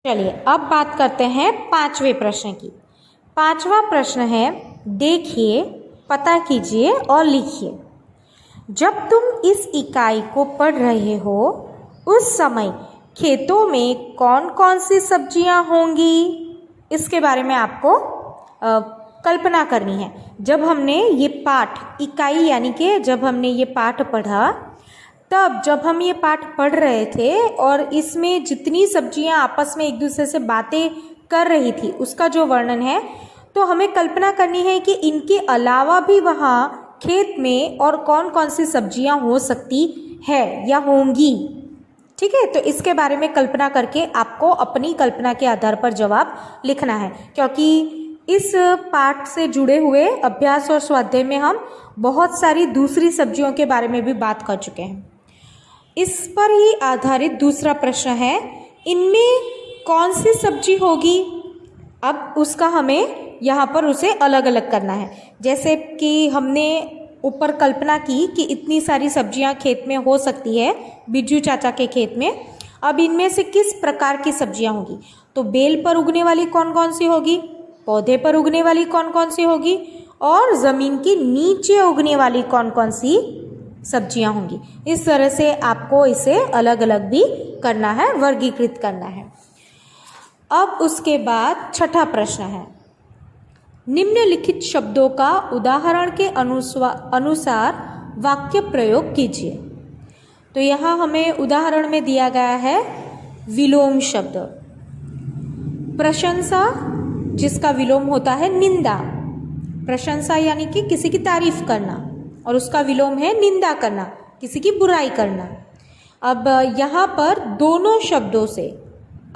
चलिए अब बात करते हैं पांचवें प्रश्न की। पांचवा प्रश्न है, देखिए, पता कीजिए और लिखिए। जब तुम इस इकाई को पढ़ रहे हो उस समय खेतों में कौन कौन सी सब्जियां होंगी, इसके बारे में आपको कल्पना करनी है। जब हमने ये पाठ इकाई यानी कि जब हमने ये पाठ पढ़ा, तब जब हम ये पाठ पढ़ रहे थे और इसमें जितनी सब्जियां आपस में एक दूसरे से बातें कर रही थी उसका जो वर्णन है, तो हमें कल्पना करनी है कि इनके अलावा भी वहाँ खेत में और कौन कौन सी सब्जियां हो सकती है या होंगी। ठीक है, तो इसके बारे में कल्पना करके आपको अपनी कल्पना के आधार पर जवाब लिखना है, क्योंकि इस पाठ से जुड़े हुए अभ्यास और स्वाध्याय में हम बहुत सारी दूसरी सब्जियों के बारे में भी बात कर चुके हैं। इस पर ही आधारित दूसरा प्रश्न है, इनमें कौन सी सब्जी होगी। अब उसका हमें यहाँ पर उसे अलग अलग करना है। जैसे कि हमने ऊपर कल्पना की कि इतनी सारी सब्जियाँ खेत में हो सकती है बिरजू चाचा के खेत में। अब इनमें से किस प्रकार की सब्जियाँ होगी, तो बेल पर उगने वाली कौन कौन सी होगी, पौधे पर उगने वाली कौन कौन सी होगी, और ज़मीन के नीचे उगने वाली कौन कौन सी सब्जियां होंगी। इस तरह से आपको इसे अलग अलग भी करना है, वर्गीकृत करना है। अब उसके बाद छठा प्रश्न है, निम्नलिखित शब्दों का उदाहरण के अनुसार वाक्य प्रयोग कीजिए। तो यहाँ हमें उदाहरण में दिया गया है विलोम शब्द। प्रशंसा, जिसका विलोम होता है निंदा। प्रशंसा यानी कि किसी की तारीफ करना, और उसका विलोम है निंदा करना, किसी की बुराई करना। अब यहाँ पर दोनों शब्दों से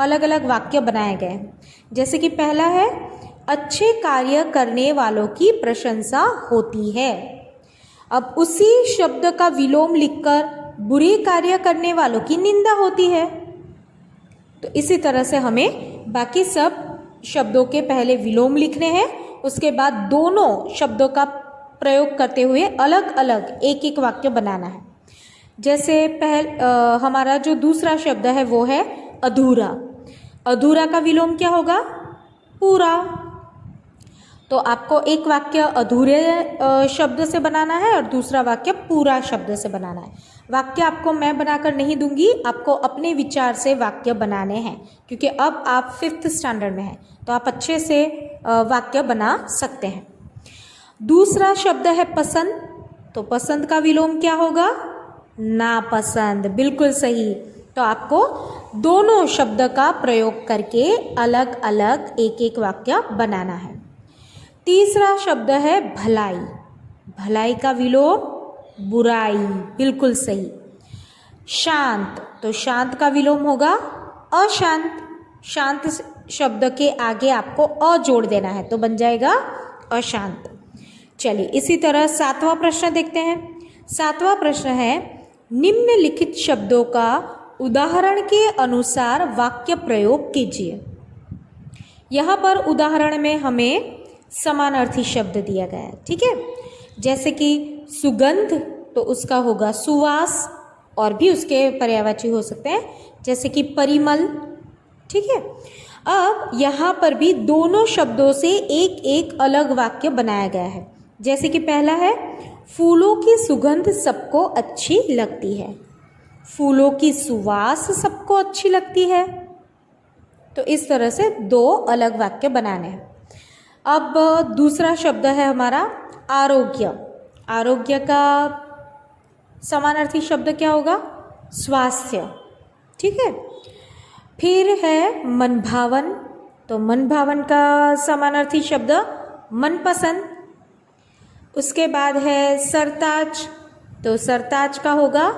अलग अलग वाक्य बनाए गए हैं। जैसे कि पहला है, अच्छे कार्य करने वालों की प्रशंसा होती है। अब उसी शब्द का विलोम लिखकर बुरे कार्य करने वालों की निंदा होती है। तो इसी तरह से हमें बाकी सब शब्दों के पहले विलोम लिखने हैं, उसके बाद दोनों शब्दों का प्रयोग करते हुए अलग अलग एक एक वाक्य बनाना है। जैसे हमारा जो दूसरा शब्द है वो है अधूरा। अधूरा का विलोम क्या होगा, पूरा। तो आपको एक वाक्य अधूरे शब्द से बनाना है और दूसरा वाक्य पूरा शब्द से बनाना है। वाक्य आपको मैं बनाकर नहीं दूंगी, आपको अपने विचार से वाक्य बनाने हैं, क्योंकि अब आप 5th स्टैंडर्ड में हैं, तो आप अच्छे से वाक्य बना सकते हैं। दूसरा शब्द है पसंद। तो पसंद का विलोम क्या होगा, नापसंद। बिल्कुल सही। तो आपको दोनों शब्द का प्रयोग करके अलग अलग एक एक वाक्य बनाना है। तीसरा शब्द है भलाई। भलाई का विलोम बुराई। बिल्कुल सही। शांत, तो शांत का विलोम होगा अशांत। शांत शब्द के आगे आपको अ जोड़ देना है, तो बन जाएगा अशांत। चलिए इसी तरह 7वां प्रश्न देखते हैं। 7वां प्रश्न है, निम्नलिखित शब्दों का उदाहरण के अनुसार वाक्य प्रयोग कीजिए। यहाँ पर उदाहरण में हमें समानार्थी शब्द दिया गया है। ठीक है, जैसे कि सुगंध, तो उसका होगा सुवास, और भी उसके पर्यायवाची हो सकते हैं, जैसे कि परिमल। ठीक है, अब यहाँ पर भी दोनों शब्दों से एक एक अलग वाक्य बनाया गया है। जैसे कि पहला है, फूलों की सुगंध सबको अच्छी लगती है। फूलों की सुवास सबको अच्छी लगती है। तो इस तरह से दो अलग वाक्य बनाने हैं। अब दूसरा शब्द है हमारा आरोग्य। आरोग्य का समानार्थी शब्द क्या होगा, स्वास्थ्य। ठीक है, फिर है मनभावन। तो मनभावन का समानार्थी शब्द मनपसंद। उसके बाद है सरताज। तो सरताज का होगा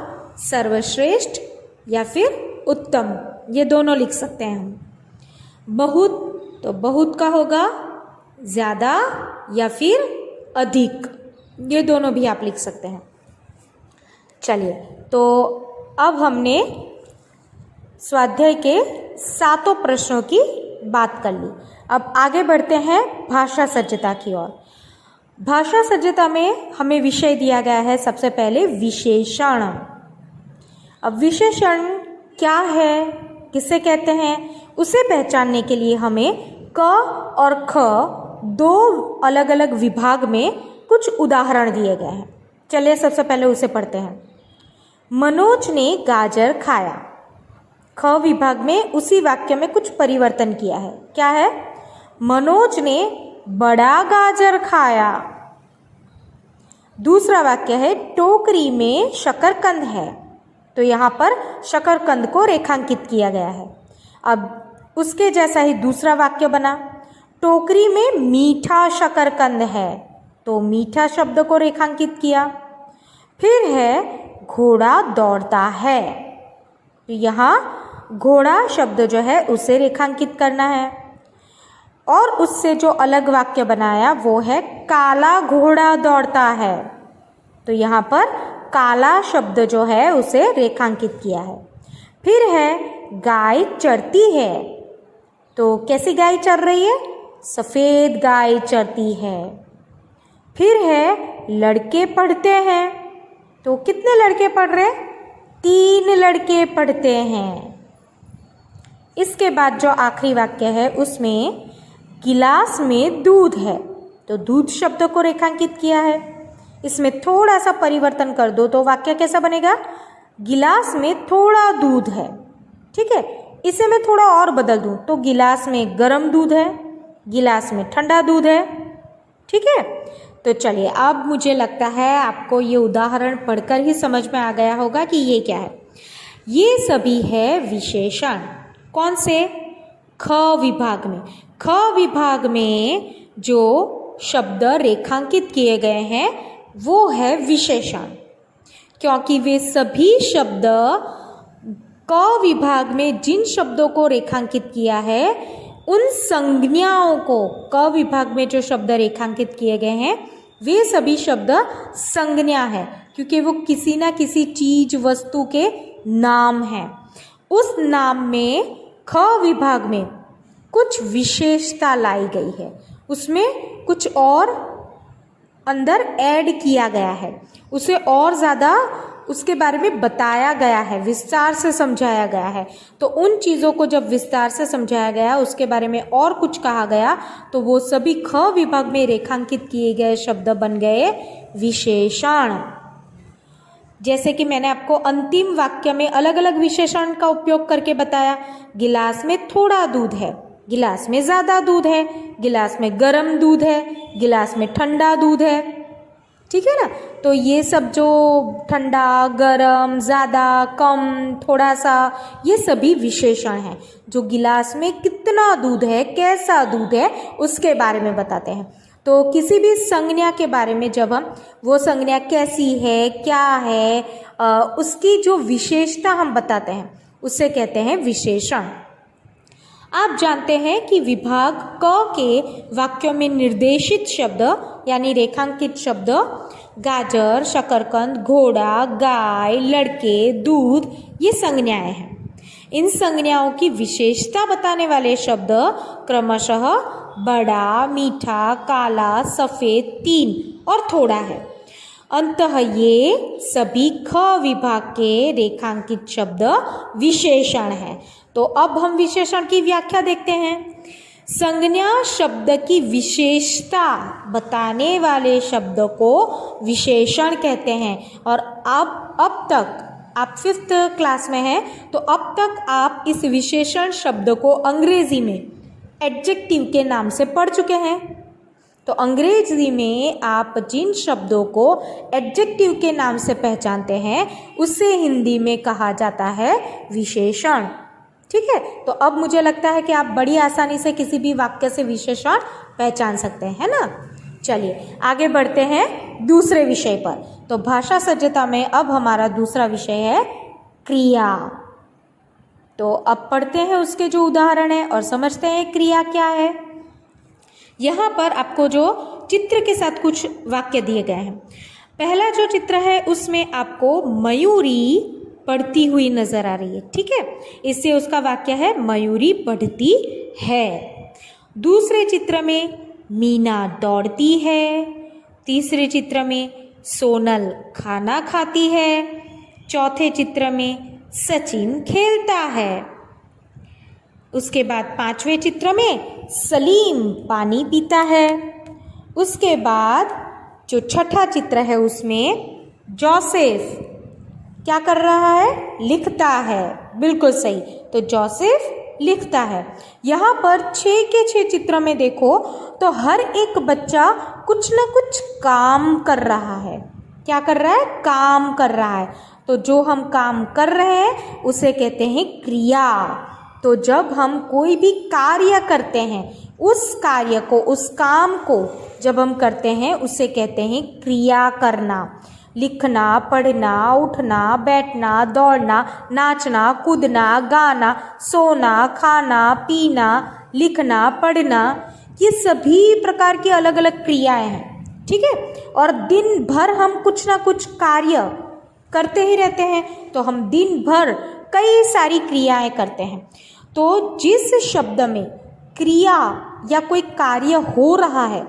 सर्वश्रेष्ठ या फिर उत्तम, ये दोनों लिख सकते हैं हम। बहुत, तो बहुत का होगा ज़्यादा या फिर अधिक, ये दोनों भी आप लिख सकते हैं। चलिए, तो अब हमने स्वाध्याय के 7 प्रश्नों की बात कर ली। अब आगे बढ़ते हैं भाषा सज्जता की ओर। भाषा सज्जता में हमें विषय दिया गया है सबसे पहले विशेषण। अब विशेषण क्या है, किसे कहते हैं, उसे पहचानने के लिए हमें क और ख दो अलग अलग विभाग में कुछ उदाहरण दिए गए हैं। चलिए सबसे पहले उसे पढ़ते हैं। मनोज ने गाजर खाया। ख विभाग में उसी वाक्य में कुछ परिवर्तन किया है। क्या है? मनोज ने बड़ा गाजर खाया। दूसरा वाक्य है टोकरी में शकरकंद है। तो यहाँ पर शकरकंद को रेखांकित किया गया है। अब उसके जैसा ही दूसरा वाक्य बना, टोकरी में मीठा शकरकंद है। तो मीठा शब्द को रेखांकित किया। फिर है घोड़ा दौड़ता है। तो यहाँ घोड़ा शब्द जो है उसे रेखांकित करना है। और उससे जो अलग वाक्य बनाया वो है काला घोड़ा दौड़ता है। तो यहाँ पर काला शब्द जो है उसे रेखांकित किया है। फिर है गाय चरती है। तो कैसी गाय चर रही है? सफ़ेद गाय चरती है। फिर है लड़के पढ़ते हैं। तो कितने लड़के पढ़ रहे? 3 लड़के पढ़ते हैं। इसके बाद जो आखिरी वाक्य है उसमें गिलास में दूध है। तो दूध शब्द को रेखांकित किया है। इसमें थोड़ा सा परिवर्तन कर दो तो वाक्य कैसा बनेगा? गिलास में थोड़ा दूध है। ठीक है, इसे मैं थोड़ा और बदल दूं तो गिलास में गर्म दूध है, गिलास में ठंडा दूध है। ठीक है, तो चलिए अब मुझे लगता है आपको ये उदाहरण पढ़कर ही समझ में आ गया होगा कि ये क्या है। ये सभी है विशेषण। कौन से? ख विभाग में। ख विभाग में जो शब्द रेखांकित किए गए हैं वो है विशेषण, क्योंकि वे सभी शब्द क विभाग में जिन शब्दों को रेखांकित किया है उन संज्ञाओं को, क विभाग में जो शब्द रेखांकित किए गए हैं वे सभी शब्द संज्ञा है, क्योंकि वो किसी ना किसी चीज वस्तु के नाम हैं। उस नाम में ख विभाग में कुछ विशेषता लाई गई है, उसमें कुछ और अंदर ऐड किया गया है, उसे और ज़्यादा उसके बारे में बताया गया है, विस्तार से समझाया गया है। तो उन चीज़ों को जब विस्तार से समझाया गया, उसके बारे में और कुछ कहा गया, तो वो सभी ख विभाग में रेखांकित किए गए शब्द बन गए विशेषण। जैसे कि मैंने आपको अंतिम वाक्य में अलग अलग विशेषण का उपयोग करके बताया। गिलास में थोड़ा दूध है, गिलास में ज़्यादा दूध है, गिलास में गर्म दूध है, गिलास में ठंडा दूध है। ठीक है ना? तो ये सब जो ठंडा, गरम, ज़्यादा, कम, थोड़ा सा, ये सभी विशेषण हैं जो गिलास में कितना दूध है, कैसा दूध है, उसके बारे में बताते हैं। तो किसी भी संज्ञा के बारे में जब हम वो संज्ञा कैसी है, क्या है, उसकी जो विशेषता हम बताते हैं उसे कहते हैं विशेषण। आप जानते हैं कि विभाग क के वाक्यों में निर्देशित शब्द यानी रेखांकित शब्द गाजर, शकरकंद, घोड़ा, गाय, लड़के, दूध, ये संज्ञाएं हैं। इन संज्ञाओं की विशेषता बताने वाले शब्द क्रमशः बड़ा, मीठा, काला, सफ़ेद, 3 और थोड़ा है। अंततः ये सभी ख विभाग के रेखांकित शब्द विशेषण हैं। तो अब हम विशेषण की व्याख्या देखते हैं। संज्ञा शब्द की विशेषता बताने वाले शब्द को विशेषण कहते हैं। और अब तक आप 5th क्लास में हैं तो अब तक आप इस विशेषण शब्द को अंग्रेजी में एडजेक्टिव के नाम से पढ़ चुके हैं। तो अंग्रेजी में आप जिन शब्दों को एडजेक्टिव के नाम से पहचानते हैं उसे हिंदी में कहा जाता है विशेषण। ठीक है, तो अब मुझे लगता है कि आप बड़ी आसानी से किसी भी वाक्य से विशेषण पहचान सकते हैं ना। चलिए आगे बढ़ते हैं दूसरे विषय पर। तो भाषा सज्जता में अब हमारा दूसरा विषय है क्रिया। तो अब पढ़ते हैं उसके जो उदाहरण है और समझते हैं क्रिया क्या है। यहाँ पर आपको जो चित्र के साथ कुछ वाक्य दिए गए हैं। पहला जो चित्र है उसमें आपको मयूरी पढ़ती हुई नजर आ रही है। ठीक है, इससे उसका वाक्य है मयूरी पढ़ती है। दूसरे चित्र में मीना दौड़ती है। तीसरे चित्र में सोनल खाना खाती है। चौथे चित्र में सचिन खेलता है। उसके बाद 5वें चित्र में सलीम पानी पीता है। उसके बाद जो छठा चित्र है उसमें जोसेफ क्या कर रहा है, लिखता है। बिल्कुल सही, तो जोसेफ लिखता है। यहाँ पर 6 के 6 चित्र में देखो तो हर एक बच्चा कुछ ना कुछ काम कर रहा है। क्या कर रहा है, काम कर रहा है। तो जो हम काम कर रहे हैं उसे कहते हैं क्रिया। तो जब हम कोई भी कार्य करते हैं, उस कार्य को, उस काम को जब हम करते हैं उसे कहते हैं क्रिया करना। लिखना, पढ़ना, उठना, बैठना, दौड़ना, नाचना, कूदना, गाना, सोना, खाना, पीना, लिखना, पढ़ना, ये सभी प्रकार की अलग अलग क्रियाएं हैं। ठीक है, और दिन भर हम कुछ ना कुछ कार्य करते ही रहते हैं, तो हम दिन भर कई सारी क्रियाएं करते हैं। तो जिस शब्द में क्रिया या कोई कार्य हो रहा है,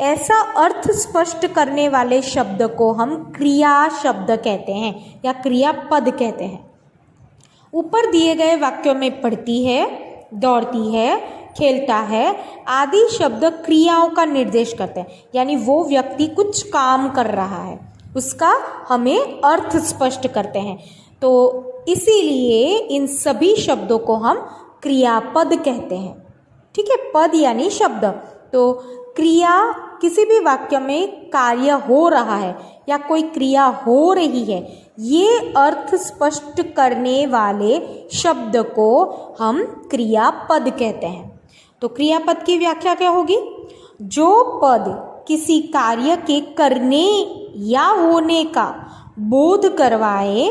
ऐसा अर्थ स्पष्ट करने वाले शब्द को हम क्रिया शब्द कहते हैं या क्रियापद कहते हैं। ऊपर दिए गए वाक्यों में पढ़ती है, दौड़ती है, खेलता है आदि शब्द क्रियाओं का निर्देश करते हैं, यानी वो व्यक्ति कुछ काम कर रहा है, उसका हमें अर्थ स्पष्ट करते हैं। तो इसीलिए इन सभी शब्दों को हम क्रियापद कहते हैं। ठीक है, पद यानी शब्द। तो क्रिया किसी भी वाक्य में कार्य हो रहा है या कोई क्रिया हो रही है, ये अर्थ स्पष्ट करने वाले शब्द को हम क्रियापद कहते हैं। तो क्रियापद की व्याख्या क्या होगी? जो पद किसी कार्य के करने या होने का बोध करवाए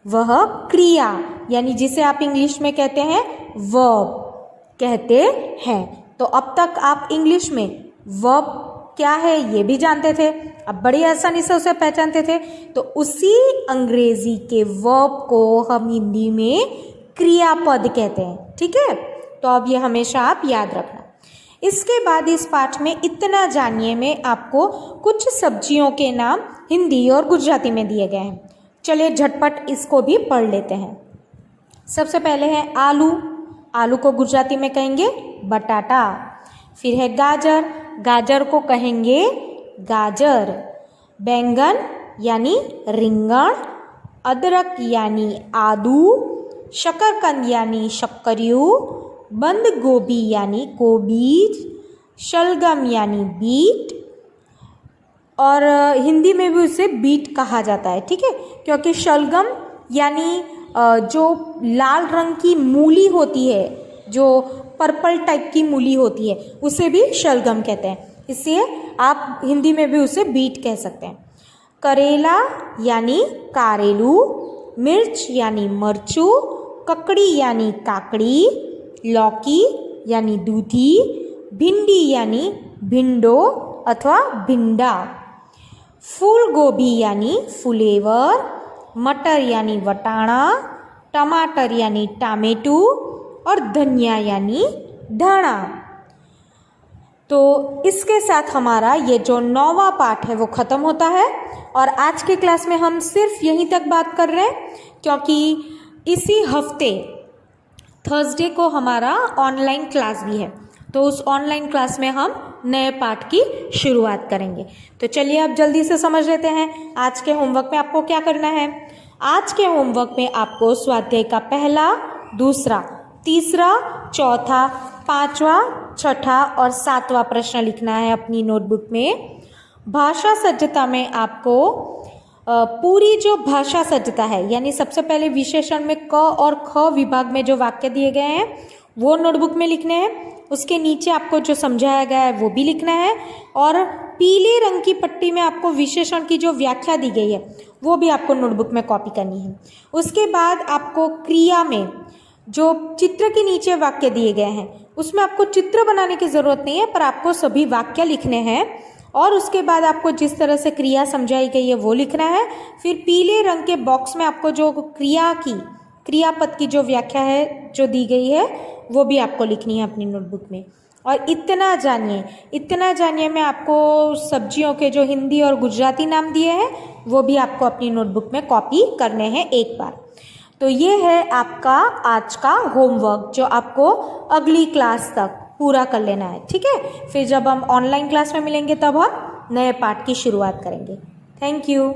वह क्रिया, यानी जिसे आप इंग्लिश में कहते हैं वर्ब कहते हैं। तो अब तक आप इंग्लिश में वर्ब क्या है ये भी जानते थे, अब बड़ी आसानी से उसे पहचानते थे। तो उसी अंग्रेजी के वर्ब को हम हिंदी में क्रियापद कहते हैं। ठीक है, तो अब ये हमेशा आप याद रखना। इसके बाद इस पाठ में इतना जानिए में आपको कुछ सब्जियों के नाम हिंदी और गुजराती में दिए गए हैं। चलिए झटपट इसको भी पढ़ लेते हैं। सबसे पहले है आलू, आलू को गुजराती में कहेंगे बटाटा। फिर है गाजर, गाजर को कहेंगे गाजर। बैंगन यानी रिंगण, अदरक यानी आदू, शकरकंद यानी शक्करियो, बंद गोभी यानी कोबीज, शलगम यानी बीट, और हिंदी में भी उसे बीट कहा जाता है। ठीक है, क्योंकि शलगम यानी जो लाल रंग की मूली होती है, जो पर्पल टाइप की मूली होती है, उसे भी शलगम कहते हैं। इसलिए आप हिंदी में भी उसे बीट कह सकते हैं। करेला यानी कारेलू, मिर्च यानी मरचू, ककड़ी यानी काकड़ी, लौकी यानी दूधी, भिंडी यानी भिंडो अथवा भिंडा, फूल गोभी यानी फुलेवर, मटर यानी वटाणा, टमाटर यानी टामेटू और धनिया यानी धाना। तो इसके साथ हमारा ये जो 9वां पाठ है वो ख़त्म होता है। और आज के क्लास में हम सिर्फ यहीं तक बात कर रहे हैं, क्योंकि इसी हफ्ते थर्सडे को हमारा ऑनलाइन क्लास भी है। तो उस ऑनलाइन क्लास में हम नए पाठ की शुरुआत करेंगे। तो चलिए अब जल्दी से समझ लेते हैं आज के होमवर्क में आपको क्या करना है। आज के होमवर्क में आपको स्वाध्याय का पहला, दूसरा, तीसरा, चौथा, पांचवा, छठा और सातवां प्रश्न लिखना है अपनी नोटबुक में। भाषा सज्जता में आपको पूरी जो भाषा सज्जता है, यानी सबसे पहले विशेषण में क और ख विभाग में जो वाक्य दिए गए हैं वो नोटबुक में लिखने हैं। उसके नीचे आपको जो समझाया गया है वो भी लिखना है, और पीले रंग की पट्टी में आपको विशेषण की जो व्याख्या दी गई है वो भी आपको नोटबुक में कॉपी करनी है। उसके बाद आपको क्रिया में जो चित्र के नीचे वाक्य दिए गए हैं उसमें आपको चित्र बनाने की ज़रूरत नहीं है, पर आपको सभी वाक्य लिखने हैं। और उसके बाद आपको जिस तरह से क्रिया समझाई गई है वो लिखना है। फिर पीले रंग के बॉक्स में आपको जो क्रियापद की जो व्याख्या है जो दी गई है वो भी आपको लिखनी है अपनी नोटबुक में। और इतना जानिए मैं आपको सब्जियों के जो हिंदी और गुजराती नाम दिए हैं वो भी आपको अपनी नोटबुक में कॉपी करने हैं एक बार। तो ये है आपका आज का होमवर्क जो आपको अगली क्लास तक पूरा कर लेना है, ठीक है। फिर जब हम ऑनलाइन क्लास में मिलेंगे तब हम नए पाठ की शुरुआत करेंगे। Thank you.